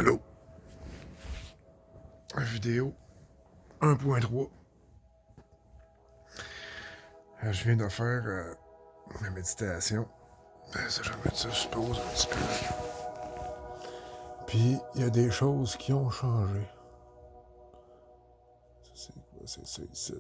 Allô? Vidéo 1.3. Je viens de faire ma méditation. Ça, je vais mettre ça sur pause un petit peu. Puis, il y a des choses qui ont changé. Ça, c'est quoi? C'est ça ici.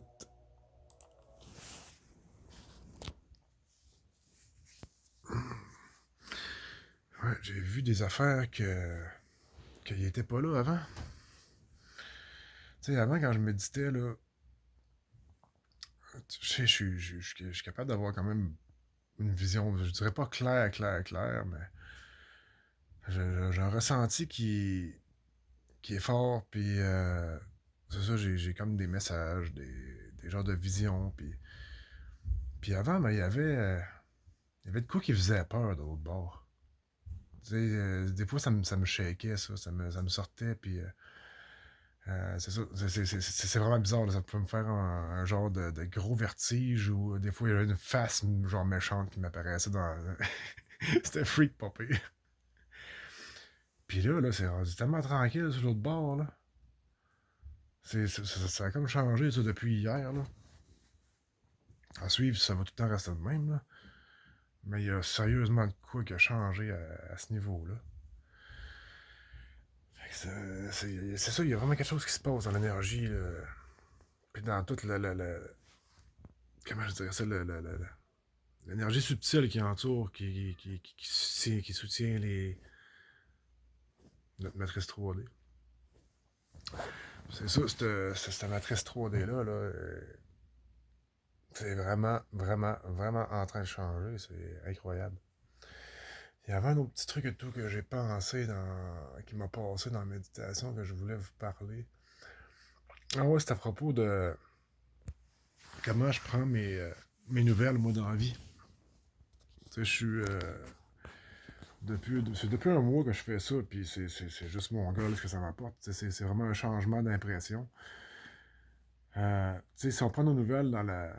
Ouais, j'ai vu des affaires qu'il était pas là avant. Tu sais, avant, quand je méditais, là, je sais, je suis capable d'avoir quand même une vision, je dirais pas claire, mais j'ai un ressenti qui est fort, puis c'est ça, j'ai comme des messages, des genres de visions, puis avant, ben, il y avait de quoi qui faisait peur de l'autre bord. Tu sais, des fois, ça me shakeait, ça me sortait, puis c'est ça, c'est vraiment bizarre, là, ça pouvait me faire un genre de gros vertige, ou des fois, il y avait une face, genre méchante, qui m'apparaissait dans... C'était freak, pas pire. Puis là, c'est rendu tellement tranquille sur l'autre bord, là. Ça a comme changé, ça, depuis hier, là. À suivre, ça va tout le temps rester de même, là. Mais il y a sérieusement de quoi qui a changé à ce niveau-là. C'est ça, il y a vraiment quelque chose qui se passe dans l'énergie, là. Puis dans toute comment je dirais ça, l'énergie subtile qui entoure, qui soutient notre matrice 3D. C'est ça, cette matrice 3D-là, là, c'est vraiment en train de changer. C'est incroyable. Il y avait un autre petit truc et tout que j'ai pensé qui m'a passé dans la méditation que je voulais vous parler. Ah ouais, c'est à propos de comment je prends mes nouvelles, moi, dans la vie. Tu sais, je suis. C'est depuis un mois que je fais ça, puis c'est juste mon gars, ce que ça m'apporte. C'est vraiment un changement d'impression. Tu sais, si on prend nos nouvelles dans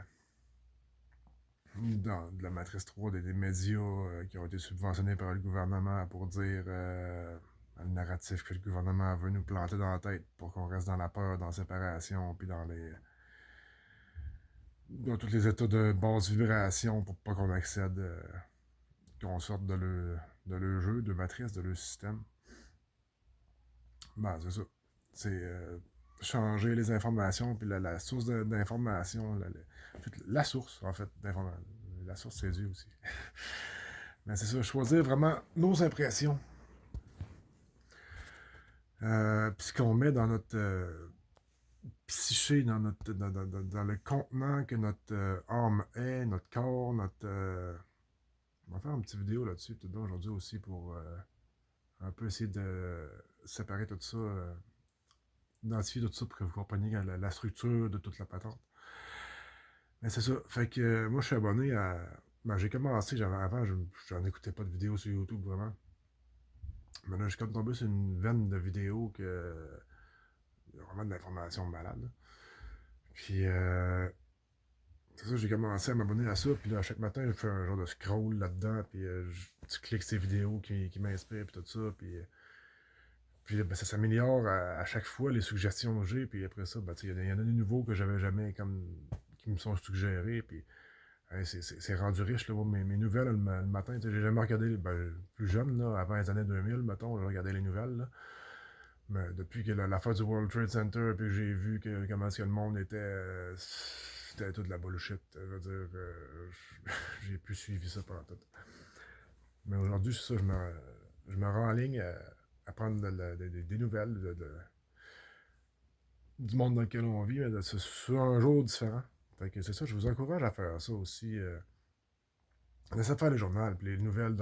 de la matrice 3 des médias qui ont été subventionnés par le gouvernement pour dire le narratif que le gouvernement veut nous planter dans la tête pour qu'on reste dans la peur, dans la séparation, puis dans tous les états de basse vibration pour pas qu'on accède, qu'on sorte de leur jeu, de matrice, de leur système. Ben, c'est ça. C'est changer les informations, puis la source d'information, la source, en fait, d'information. La source, c'est Dieu aussi. Mais c'est ça, choisir vraiment nos impressions. Puis ce qu'on met dans notre psyché, dans le contenant que notre âme est, notre corps, notre... On va faire une petite vidéo là-dessus, peut-être aujourd'hui aussi, pour un peu essayer de séparer tout ça, identifier tout ça pour que vous compreniez la structure de toute la patente. Mais c'est ça. Fait que moi, je suis abonné à. Ben, j'ai commencé, avant, j'en écoutais pas de vidéos sur YouTube vraiment. Mais là, je suis comme tombé sur une veine de vidéos que. Il y a vraiment de l'information malade, là. Puis, c'est ça, j'ai commencé à m'abonner à ça. Puis là, chaque matin, je fais un genre de scroll là-dedans. Puis, tu cliques ces vidéos qui m'inspirent, puis tout ça. Puis ben, ça s'améliore à chaque fois, les suggestions que j'ai. Puis après ça, ben, il y en a des nouveaux que j'avais jamais comme qui me sont suggérés. Puis hey, c'est rendu riche, là, mes nouvelles le matin. J'ai jamais regardé, ben, plus jeune, là, avant les années 2000, mettons, je regardais les nouvelles. Là. Mais depuis que l'affaire du World Trade Center, puis que j'ai vu comment est-ce que le monde était. C'était tout de la bullshit. Je veux dire, j'ai plus suivi ça pendant tout. Mais aujourd'hui, c'est ça, je me rends en ligne à prendre des nouvelles du monde dans lequel on vit, mais sur un jour différent. Fait que c'est ça, je vous encourage à faire ça aussi. Laissez faire le journal, puis les nouvelles,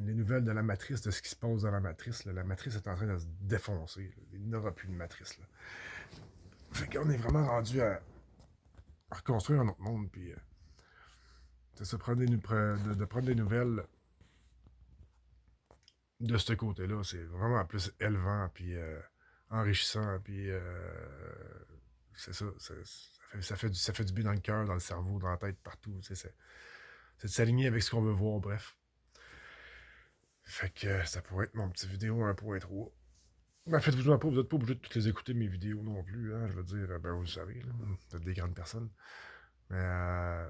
les nouvelles de la matrice, de ce qui se passe dans la matrice. Là. La matrice est en train de se défoncer. Là. Il n'y aura plus de matrice. Là. Fait qu'on est vraiment rendu à reconstruire un autre monde, puis c'est ça, de prendre des nouvelles de ce côté-là. C'est vraiment plus élevant, puis enrichissant, puis c'est ça. Ça fait du bien dans le cœur, dans le cerveau, dans la tête, partout. C'est de s'aligner avec ce qu'on veut voir, bref. Fait que ça pourrait être mon petit vidéo 1.3. Ben, faites-vous-en pas, vous n'êtes pas obligé de toutes les écouter, mes vidéos non plus, hein, je veux dire, ben, vous le savez, là, vous êtes des grandes personnes. Mais,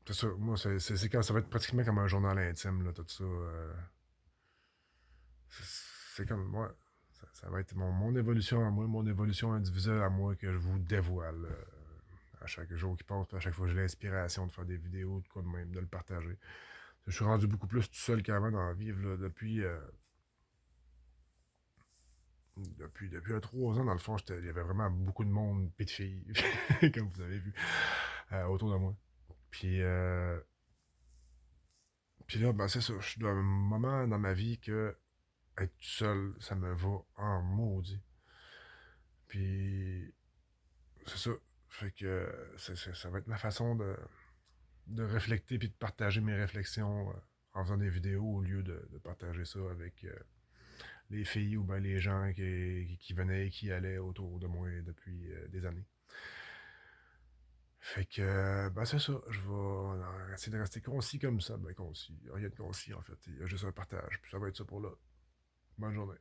c'est ça, moi, c'est quand ça va être pratiquement comme un journal intime, là, tout ça. C'est comme, ouais, ça va être mon évolution à moi, mon évolution individuelle à moi que je vous dévoile à chaque jour qui passe, puis à chaque fois que j'ai l'inspiration de faire des vidéos, de quoi de même, de le partager. Je suis rendu beaucoup plus tout seul qu'avant dans la vie, là, depuis 3 ans, dans le fond, il y avait vraiment beaucoup de monde, pis de filles, comme vous avez vu, autour de moi. Puis, euh, puis là, ben, c'est ça, je suis dans un moment dans ma vie que être tout seul, ça me va en maudit. Puis, c'est ça. Fait que ça va être ma façon de réflecter puis de partager mes réflexions en faisant des vidéos au lieu de partager ça avec les filles ou ben les gens qui venaient et qui allaient autour de moi depuis des années. Fait que, ben c'est ça, je vais essayer de rester concis comme ça, ben concis, rien de concis en fait, il y a juste un partage, puis ça va être ça pour là. Bonne journée.